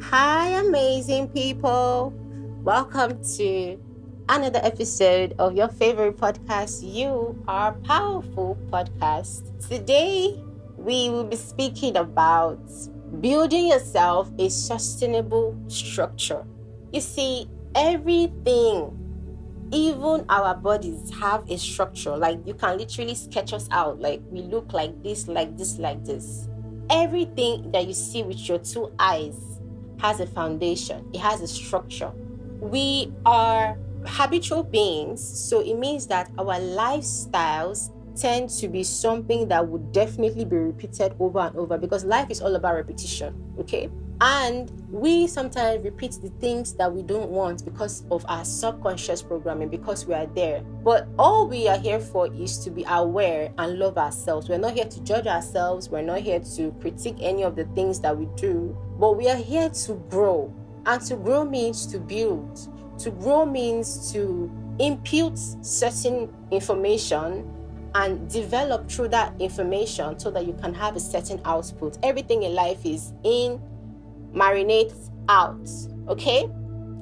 Hi, amazing people. Welcome to another episode of your favorite podcast, You Are Powerful podcast. Today, we will be speaking about building yourself a sustainable structure. You see, everything, even our bodies, have a structure. Like you can literally sketch us out. Like we look like this, like this, like this. Everything that you see with your two eyes has a foundation, it has a structure. We are habitual beings, so it means that our lifestyles tend to be something that would definitely be repeated over and over because life is all about repetition, okay? And we sometimes repeat the things that we don't want because of our subconscious programming, because we are there. But all we are here for is to be aware and love ourselves. We're not here to judge ourselves. We're not here to critique any of the things that we do, but we are here to grow. And to grow means to build. To grow means to impute certain information and develop through that information so that you can have a certain output. Everything in life is in, marinates out, okay?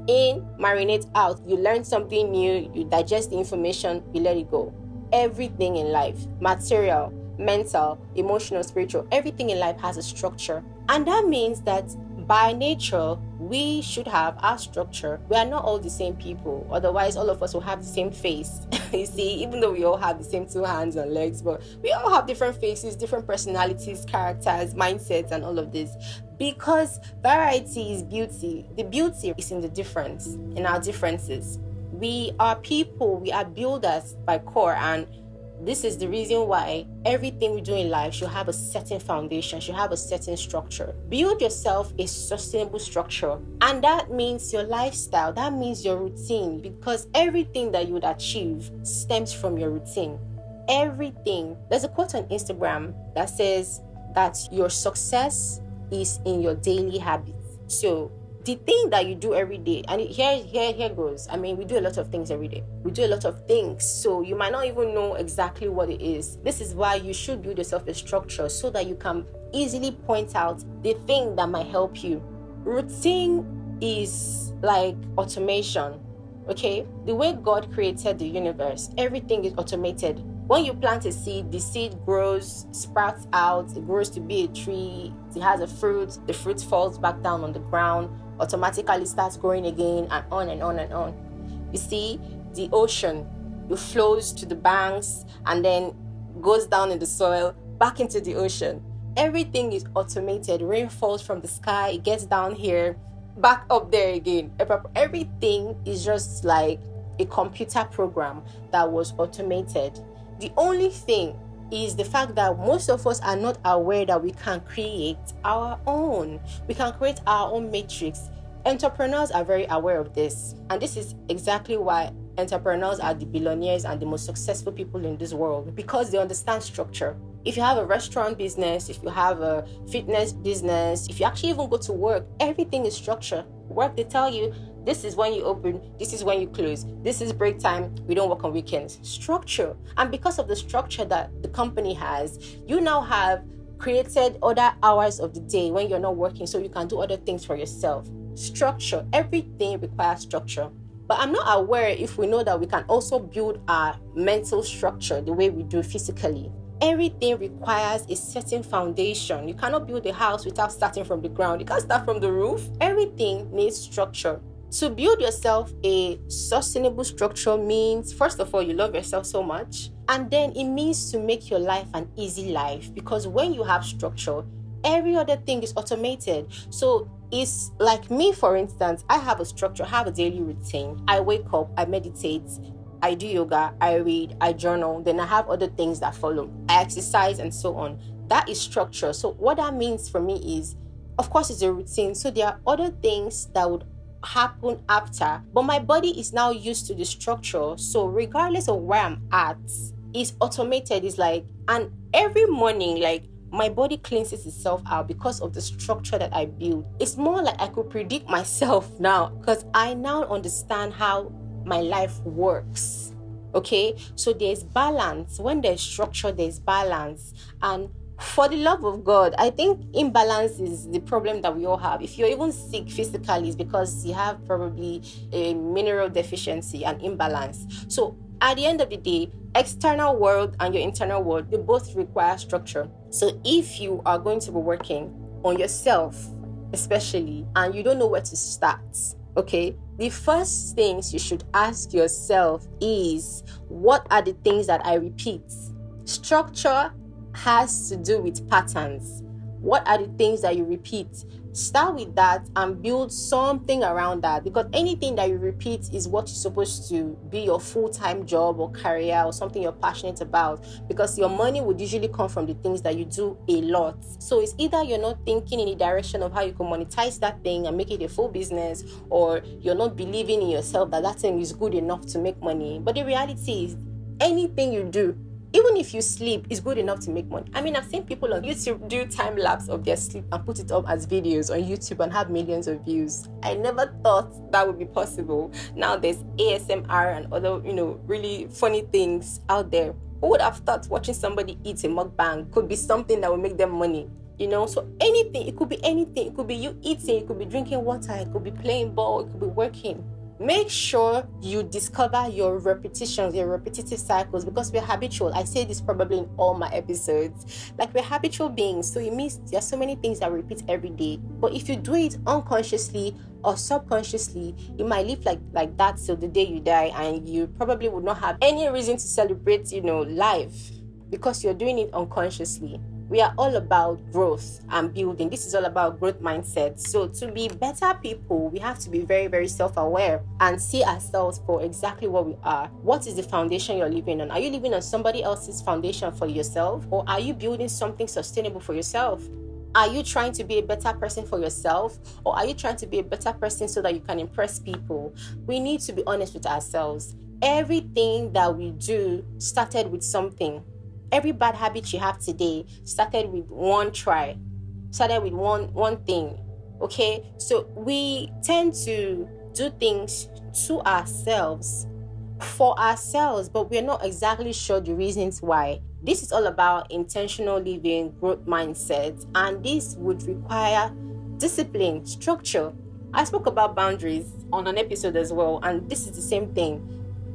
In, marinate out. You learn something new, you digest the information, you let it go. Everything in life, material, mental, emotional, spiritual, everything in life has a structure. And that means that by nature, we should have our structure. We are not all the same people. Otherwise, all of us will have the same face. You see, even though we all have the same two hands and legs, but we all have different faces, different personalities, characters, mindsets, and all of this. Because variety is beauty. The beauty is in the difference, in our differences. We are people, we are builders by core, and this is the reason why everything we do in life should have a certain foundation, should have a certain structure. Build yourself a sustainable structure. And that means your lifestyle, that means your routine, because everything that you would achieve stems from your routine. Everything. There's a quote on Instagram that says that your success is in your daily habits. So the thing that you do every day, and here goes. I mean, we do a lot of things every day. We do a lot of things, so you might not even know exactly what it is. This is why you should build yourself a structure so that you can easily point out the thing that might help you. Routine is like automation, okay? The way God created the universe, everything is automated. When you plant a seed, the seed grows, sprouts out, it grows to be a tree, it has a fruit, the fruit falls back down on the ground, automatically starts growing again, and on and on and on. You see, the ocean, it flows to the banks and then goes down in the soil, back into the ocean. Everything is automated. Rain falls from the sky, it gets down here, back up there again. Everything is just like a computer program that was automated. The only thing is the fact that most of us are not aware that we can create our own. We can create our own matrix. Entrepreneurs are very aware of this. And this is exactly why entrepreneurs are the billionaires and the most successful people in this world, because they understand structure. If you have a restaurant business, if you have a fitness business, if you actually even go to work, everything is structure. Work, they tell you, this is when you open, this is when you close, this is break time, we don't work on weekends. Structure. And because of the structure that the company has, you now have created other hours of the day when you're not working so you can do other things for yourself. Structure. Everything requires structure. But I'm not aware if we know that we can also build our mental structure the way we do physically. Everything requires a certain foundation. You cannot build a house without starting from the ground. You can't start from the roof. Everything needs structure. To build yourself a sustainable structure means, first of all, you love yourself so much. And then it means to make your life an easy life. Because when you have structure, every other thing is automated. So it's like me, for instance, I have a structure, I have a daily routine. I wake up, I meditate, I do yoga, I read, I journal, then I have other things that follow. I exercise and so on. That is structure. So what that means for me is, of course, it's a routine. So there are other things that would happen after, but my body is now used to the structure. So regardless of where I'm at, it's automated. It's like, and every morning, like, my body cleanses itself out because of the structure that I build. It's more like I could predict myself now because I now understand how my life works. Okay, so there's balance. When there's structure, there's balance. And For the love of God, I think imbalance is the problem that we all have. If you're even sick physically, it's because you have probably a mineral deficiency and imbalance. So at the end of the day, external world and your internal world, they both require structure. So if you are going to be working on yourself, especially, and you don't know where to start, okay, the first things you should ask yourself is, what are the things that I repeat? Structure has to do with patterns. What are the things that you repeat? Start with that and build something around that, because anything that you repeat is what you're supposed to be your full-time job or career or something you're passionate about, because your money would usually come from the things that you do a lot. So it's either you're not thinking in the direction of how you can monetize that thing and make it a full business, or you're not believing in yourself that that thing is good enough to make money. But the reality is, anything you do, even if you sleep, is good enough to make money. I mean, I've seen people on YouTube do time lapse of their sleep and put it up as videos on YouTube and have millions of views. I never thought that would be possible. Now there's ASMR and other, really funny things out there. Who would have thought watching somebody eat a mukbang could be something that will make them money? So anything, it could be anything. It could be you eating, it could be drinking water, it could be playing ball, it could be working. Make sure you discover your repetitions, your repetitive cycles, because we're habitual. I say this probably in all my episodes. Like, we're habitual beings, so it means there are so many things that repeat every day. But if you do it unconsciously or subconsciously, you might live like that till the day you die, and you probably would not have any reason to celebrate, life, because you're doing it unconsciously. We are all about growth and building. This is all about growth mindset. So to be better people, we have to be very, very self-aware and see ourselves for exactly what we are. What is the foundation you're living on? Are you living on somebody else's foundation for yourself, or are you building something sustainable for yourself? Are you trying to be a better person for yourself, or are you trying to be a better person so that you can impress people? We need to be honest with ourselves. Everything that we do started with something. Every bad habit you have today started with one try, started with one thing, okay? So we tend to do things to ourselves, for ourselves, but we're not exactly sure the reasons why. This is all about intentional living, growth mindset, and this would require discipline, structure. I spoke about boundaries on an episode as well, and this is the same thing.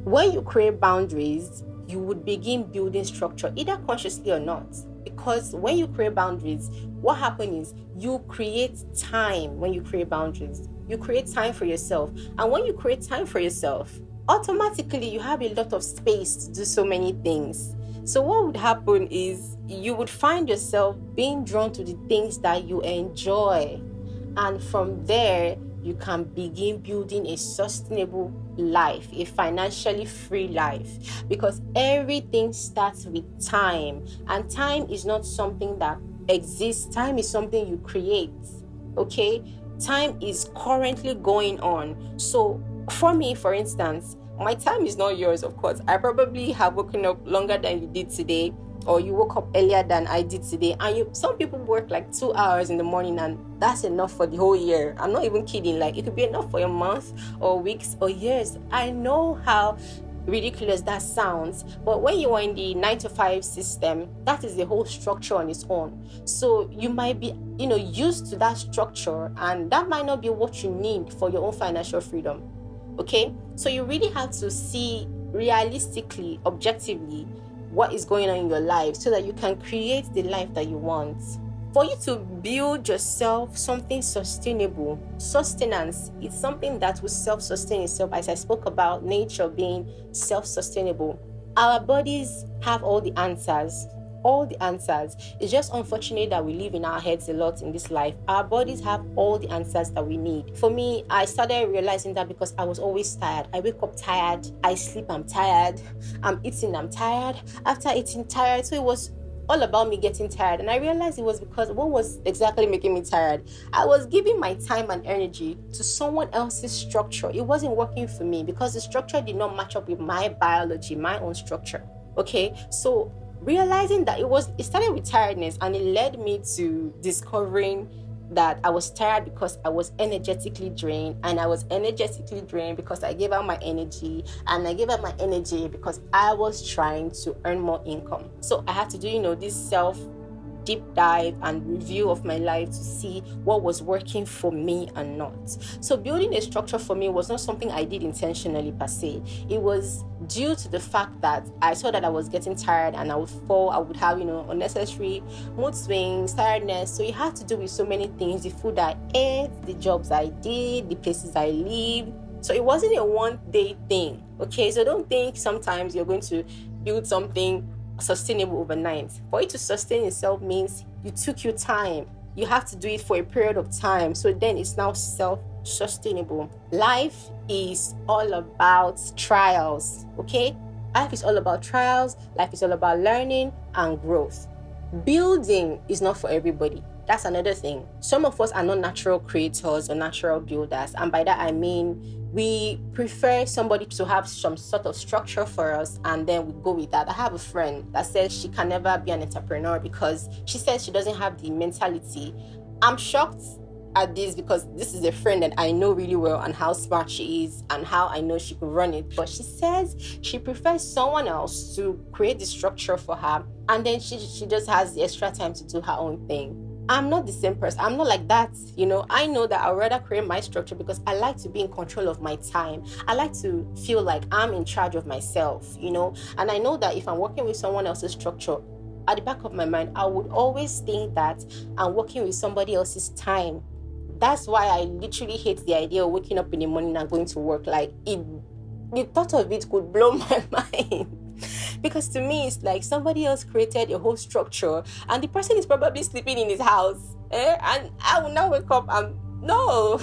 When you create boundaries, you would begin building structure, either consciously or not. Because when you create boundaries, what happens is you create time. When you create boundaries, you create time for yourself. And when you create time for yourself, automatically you have a lot of space to do so many things. So what would happen is you would find yourself being drawn to the things that you enjoy. And from there, you can begin building a sustainable life, a financially free life, because everything starts with time, and time is not something that exists. Time is something you create, okay? Time is currently going on. So for me, for instance, my time is not yours, of course. I probably have woken up longer than you did today, or you woke up earlier than I did today, and some people work like 2 hours in the morning, and that's enough for the whole year. I'm not even kidding. Like, it could be enough for a month or weeks or years. I know how ridiculous that sounds, but when you are in the 9 to 5 system, that is the whole structure on its own. So you might be used to that structure, and that might not be what you need for your own financial freedom. Okay, so you really have to see realistically, objectively, what is going on in your life, so that you can create the life that you want. For you to build yourself something sustainable, sustenance is something that will self-sustain itself, as I spoke about nature being self-sustainable. Our bodies have all the answers. It's just unfortunate that we live in our heads a lot in this life. Our bodies have all the answers that we need. For me, I started realizing that because I was always tired. I wake up tired, I sleep, I'm tired, I'm eating, I'm tired, after eating, tired. So it was all about me getting tired, and I realized it was because what was exactly making me tired? I was giving my time and energy to someone else's structure. It wasn't working for me because the structure did not match up with my biology, my own structure. Okay, so realizing that it started with tiredness, and it led me to discovering that I was tired because I was energetically drained, and I was energetically drained because I gave out my energy, and I gave out my energy because I was trying to earn more income. So I had to do, this self deep dive and review of my life to see what was working for me and not. So building a structure for me was not something I did intentionally per se. It was due to the fact that I saw that I was getting tired and I would have, unnecessary mood swings, tiredness. So it had to do with so many things: the food I ate, the jobs I did, the places I lived. So it wasn't a one day thing. Okay, so don't think sometimes you're going to build something sustainable overnight. For it to sustain itself means you took your time. You have to do it for a period of time. So then it's now self-sustainable. Life is all about trials. Okay? Life is all about trials. Life is all about learning and growth. Building is not for everybody. That's another thing. Some of us are not natural creators or natural builders. And by that I mean we prefer somebody to have some sort of structure for us, and then we go with that. I have a friend that says she can never be an entrepreneur because she says she doesn't have the mentality. I'm shocked at this because this is a friend that I know really well and how smart she is and how I know she could run it. But she says she prefers someone else to create the structure for her, and then she just has the extra time to do her own thing. I'm not the same person. I'm not like that. I know that I'd rather create my structure because I like to be in control of my time. I like to feel like I'm in charge of myself, and I know that if I'm working with someone else's structure, at the back of my mind, I would always think that I'm working with somebody else's time. That's why I literally hate the idea of waking up in the morning and going to work. Like, the thought of it could blow my mind. Because to me, it's like somebody else created a whole structure and the person is probably sleeping in his house. And I will now wake up and no.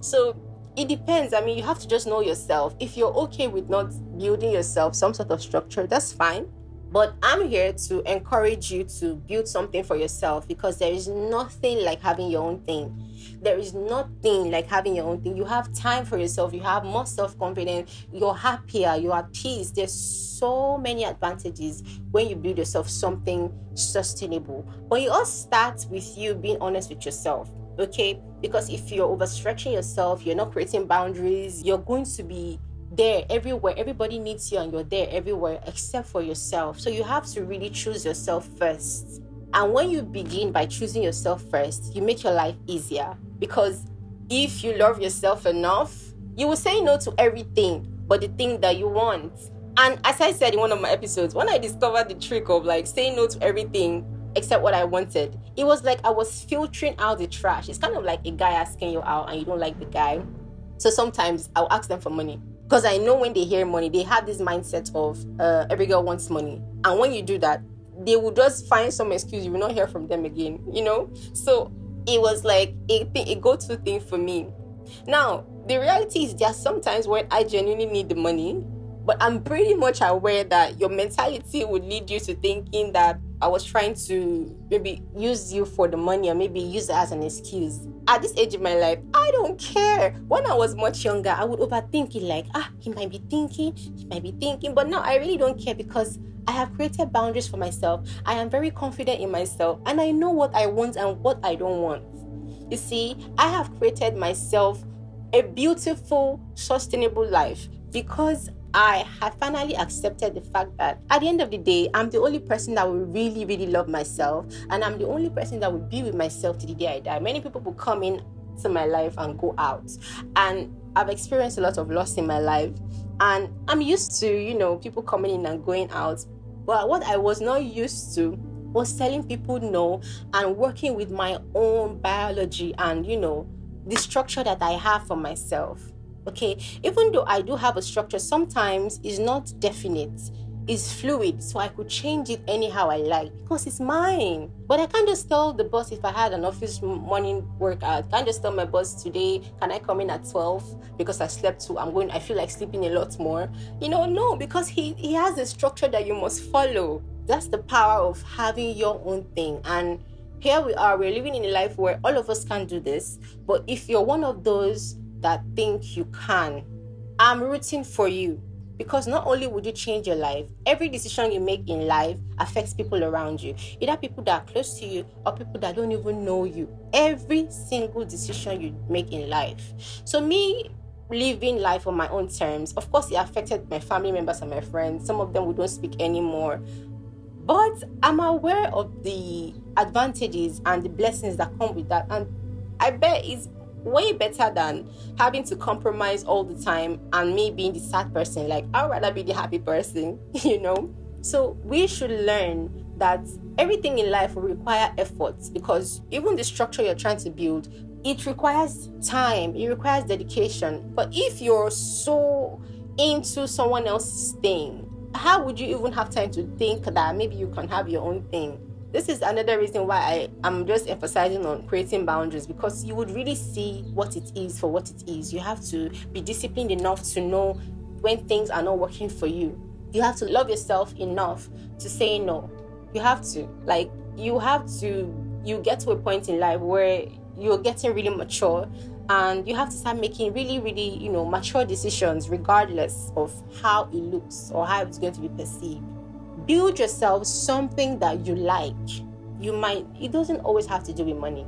So it depends. I mean, you have to just know yourself. If you're okay with not building yourself some sort of structure, that's fine. But I'm here to encourage you to build something for yourself, because there is nothing like having your own thing. There is nothing like having your own thing. You have time for yourself. You have more self-confidence. You're happier. You're at peace. There's so many advantages when you build yourself something sustainable. But it all starts with you being honest with yourself. Okay? Because if you're overstretching yourself, you're not creating boundaries, you're going to be there everywhere. Everybody needs you and you're there everywhere except for yourself. So you have to really choose yourself first. And when you begin by choosing yourself first, you make your life easier. Because if you love yourself enough, you will say no to everything but the thing that you want. And as I said in one of my episodes, when I discovered the trick of like saying no to everything except what I wanted, it was like I was filtering out the trash. It's kind of like a guy asking you out and you don't like the guy. So sometimes I'll ask them for money. Because I know when they hear money, they have this mindset of every girl wants money. And when you do that, they will just find some excuse. You will not hear from them again, So it was like a go-to thing for me. Now, the reality is there are sometimes when I genuinely need the money, but I'm pretty much aware that your mentality would lead you to thinking that I was trying to maybe use you for the money or maybe use it as an excuse. At this age of my life, I don't care. When I was much younger, I would overthink it like, he might be thinking. But now I really don't care because I have created boundaries for myself. I am very confident in myself and I know what I want and what I don't want. You see, I have created myself a beautiful, sustainable life because I have finally accepted the fact that at the end of the day, I'm the only person that will really, really love myself, and I'm the only person that will be with myself to the day I die. Many people will come in to my life and go out, and I've experienced a lot of loss in my life, and I'm used to, people coming in and going out. But what I was not used to was telling people no and working with my own biology and, the structure that I have for myself. Okay, even though I do have a structure, sometimes it's not definite, it's fluid, so I could change it anyhow I like because it's mine. But I can't just tell the boss if I had an office morning workout. I can't just tell my boss today, can I come in at 12 because I slept too? I feel like sleeping a lot more. No, because he has a structure that you must follow. That's the power of having your own thing. And here we are, we're living in a life where all of us can do this. But if you're one of those that think you can, I'm rooting for you, because not only would you change your life, every decision you make in life affects people around you, either people that are close to you or people that don't even know you. Every single decision you make in life. So me living life on my own terms, of course it affected my family members and my friends. Some of them we don't speak anymore, But I'm aware of the advantages and the blessings that come with that. And I bet it's way better than having to compromise all the time and me being the sad person. Like, I'd rather be the happy person, you know? So we should learn that everything in life will require effort, because even the structure you're trying to build, it requires time, it requires dedication. But if you're so into someone else's thing, how would you even have time to think that maybe you can have your own thing? This is another reason why I am just emphasizing on creating boundaries, because you would really see what it is for what it is. You have to be disciplined enough to know when things are not working for you. You have to love yourself enough to say no. You have to. You get to a point in life where you're getting really mature, and you have to start making really, really, mature decisions regardless of how it looks or how it's going to be perceived. Build yourself something that you like. It doesn't always have to do with money.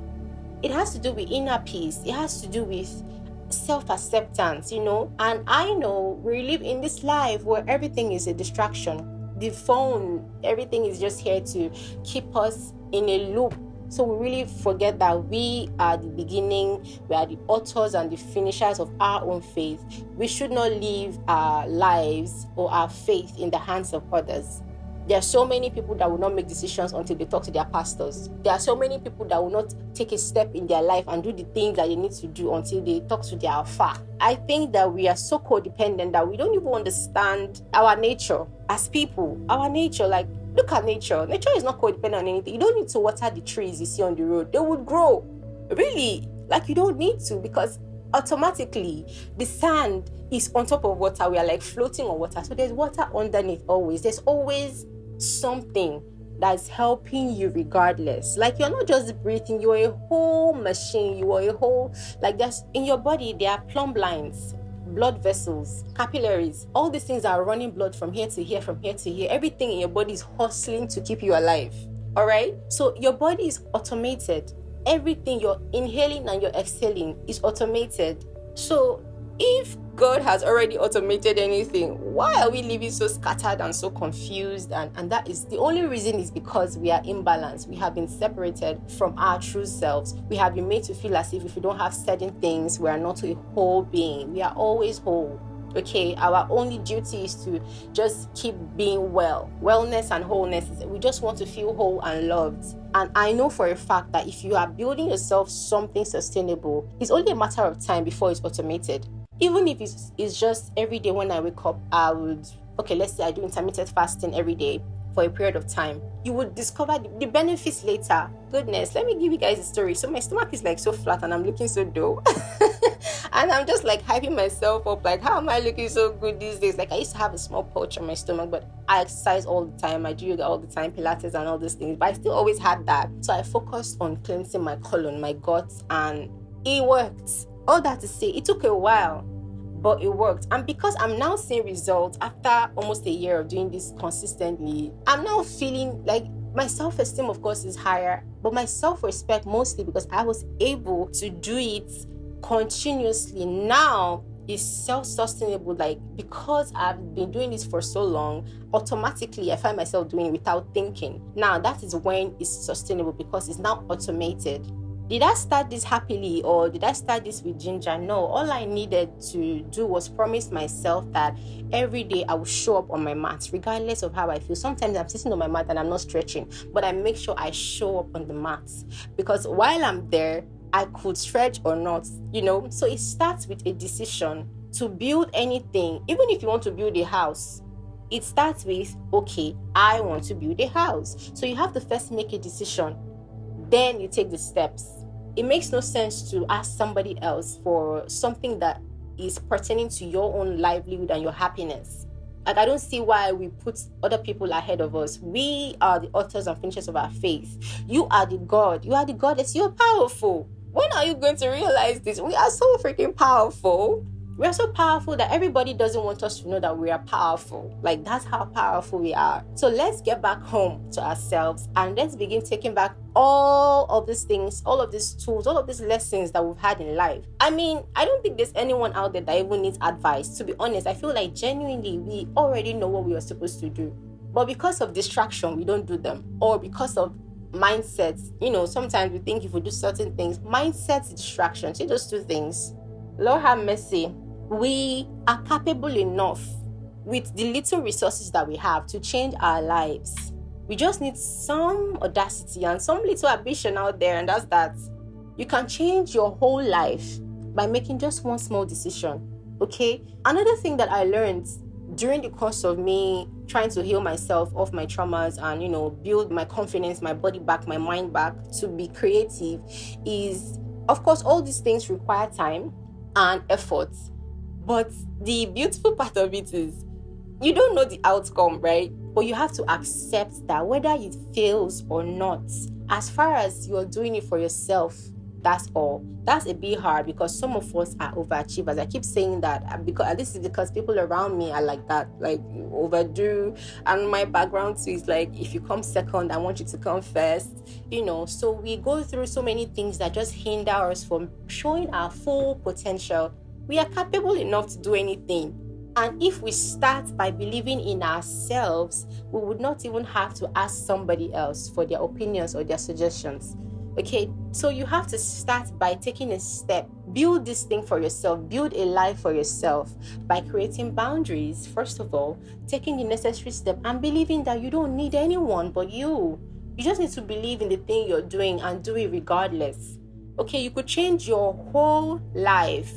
It has to do with inner peace. It has to do with self-acceptance, And I know we live in this life where everything is a distraction. The phone, everything is just here to keep us in a loop. So we really forget that we are the beginning, we are the authors and the finishers of our own faith. We should not leave our lives or our faith in the hands of others. There are so many people that will not make decisions until they talk to their pastors. There are so many people that will not take a step in their life and do the things that they need to do until they talk to their alpha. I think that we are so codependent that we don't even understand our nature as people. Our nature, like, look at nature. Nature is not codependent on anything. You don't need to water the trees you see on the road. They would grow. Really, like, you don't need to, because automatically the sand is on top of water. We are like floating on water. So there's water underneath always. There's always something that's helping you regardless. Like, you're not just breathing, you're a whole machine. You are a whole, like, there's in your body, there are plumb lines, blood vessels, capillaries. All these things are running blood from here to here, from here to here. Everything in your body is hustling to keep you alive. All right? So your body is automated. Everything you're inhaling and you're exhaling is automated. So if God has already automated anything, why are we living so scattered and so confused? And that is the only reason, is because we are imbalanced. We have been separated from our true selves. We have been made to feel as if we don't have certain things, we are not a whole being. We are always whole. Okay, our only duty is to just keep being well. Wellness and wholeness, we just want to feel whole and loved. And I know for a fact that if you are building yourself something sustainable, it's only a matter of time before it's automated. Even if it's just every day when I wake up, let's say I do intermittent fasting every day for a period of time. You would discover the benefits later. Goodness, let me give you guys a story. So my stomach is like so flat and I'm looking so dull. And I'm just like hyping myself up, like, how am I looking so good these days? Like, I used to have a small pouch on my stomach, but I exercise all the time. I do yoga all the time, Pilates and all these things, but I still always had that. So I focused on cleansing my colon, my guts, and it worked. All that to say, it took a while, but it worked. And because I'm now seeing results after almost a year of doing this consistently, I'm now feeling like my self-esteem, of course, is higher, but my self-respect, mostly because I was able to do it continuously, now is self-sustainable. Like, because I've been doing this for so long, automatically I find myself doing it without thinking. Now that is when it's sustainable, because it's now automated. Did I start this happily, or did I start this with ginger? No, all I needed to do was promise myself that every day I will show up on my mat, regardless of how I feel. Sometimes I'm sitting on my mat and I'm not stretching, but I make sure I show up on the mat, because while I'm there, I could stretch or not, So it starts with a decision. To build anything, even if you want to build a house, it starts with, okay, I want to build a house. So you have to first make a decision, then you take the steps. It makes no sense to ask somebody else for something that is pertaining to your own livelihood and your happiness. Like, I don't see why we put other people ahead of us. We are the authors and finishers of our faith. You are the God. You are the goddess. You're powerful. When are you going to realize this? We are so freaking powerful. We are so powerful that everybody doesn't want us to know that we are powerful. Like, that's how powerful we are. So let's get back home to ourselves and let's begin taking back all of these things, all of these tools, all of these lessons that we've had in life. I mean, I don't think there's anyone out there that even needs advice. To be honest, I feel like genuinely we already know what we are supposed to do. But because of distraction, we don't do them. Or because of mindsets, sometimes we think if we do certain things, mindset, distraction, see those two things. Lord have mercy. We are capable enough with the little resources that we have to change our lives. We just need some audacity and some little ambition out there, and that's that. You can change your whole life by making just one small decision. Okay? Another thing that I learned during the course of me trying to heal myself of my traumas and build my confidence, my body back, my mind back, to be creative, is, of course, all these things require time and effort. But the beautiful part of it is you don't know the outcome, right? But you have to accept that whether it fails or not, as far as you're doing it for yourself, that's all. That's a bit hard because some of us are overachievers. I keep saying that because this is because people around me are like that, like overdo. And my background too is like, if you come second, I want you to come first. So we go through so many things that just hinder us from showing our full potential. We are capable enough to do anything. And if we start by believing in ourselves, we would not even have to ask somebody else for their opinions or their suggestions. Okay, so you have to start by taking a step. Build this thing for yourself. Build a life for yourself by creating boundaries. First of all, taking the necessary step and believing that you don't need anyone but you. You just need to believe in the thing you're doing and do it regardless. Okay, you could change your whole life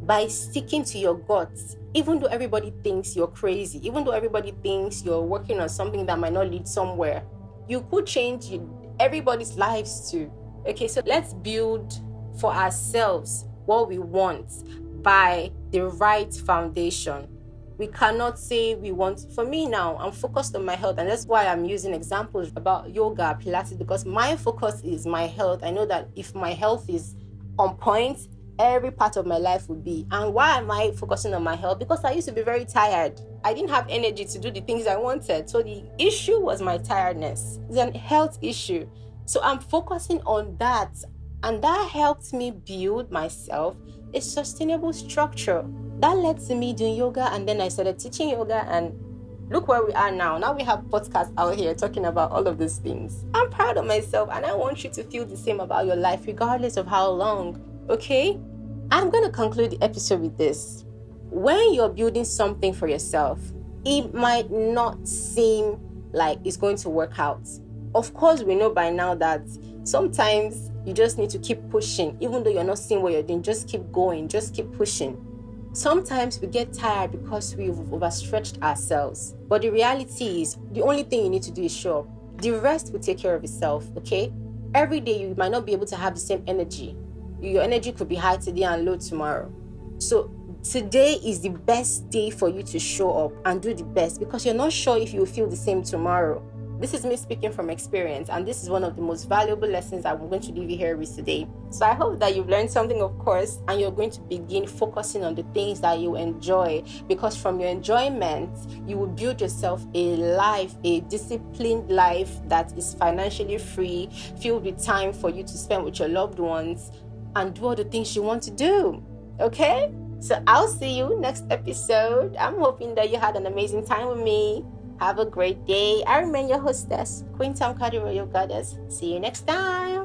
by sticking to your guts, even though everybody thinks you're crazy, even though everybody thinks you're working on something that might not lead somewhere. You could change everybody's lives too. Okay, so let's build for ourselves what we want by the right foundation. We cannot say we want. For me now, I'm focused on my health, and that's why I'm using examples about yoga, Pilates, because my focus is my health. I know that if my health is on point, every part of my life would be. And why am I focusing on my health? Because I used to be very tired. I didn't have energy to do the things I wanted. So the issue was my tiredness. It's a health issue. So I'm focusing on that. And that helped me build myself a sustainable structure. That led to me doing yoga. And then I started teaching yoga. And look where we are now. Now we have podcasts out here talking about all of these things. I'm proud of myself. And I want you to feel the same about your life, regardless of how long. Okay? I'm going to conclude the episode with this. When you're building something for yourself, it might not seem like it's going to work out. Of course, we know by now that sometimes you just need to keep pushing. Even though you're not seeing what you're doing, just keep going, just keep pushing. Sometimes we get tired because we've overstretched ourselves. But the reality is, the only thing you need to do is show up. The rest will take care of itself, okay? Every day you might not be able to have the same energy. Your energy could be high today and low tomorrow. So today is the best day for you to show up and do the best, because you're not sure if you will feel the same tomorrow. This is me speaking from experience, and this is one of the most valuable lessons I'm going to leave you here with today. So I hope that you've learned something, of course, and you're going to begin focusing on the things that you enjoy, because from your enjoyment, you will build yourself a life, a disciplined life that is financially free, filled with time for you to spend with your loved ones and do all the things you want to do. Okay? So I'll see you next episode. I'm hoping that you had an amazing time with me. Have a great day. I remain your hostess, Queen Tam Kadi Royal Goddess. See you next time.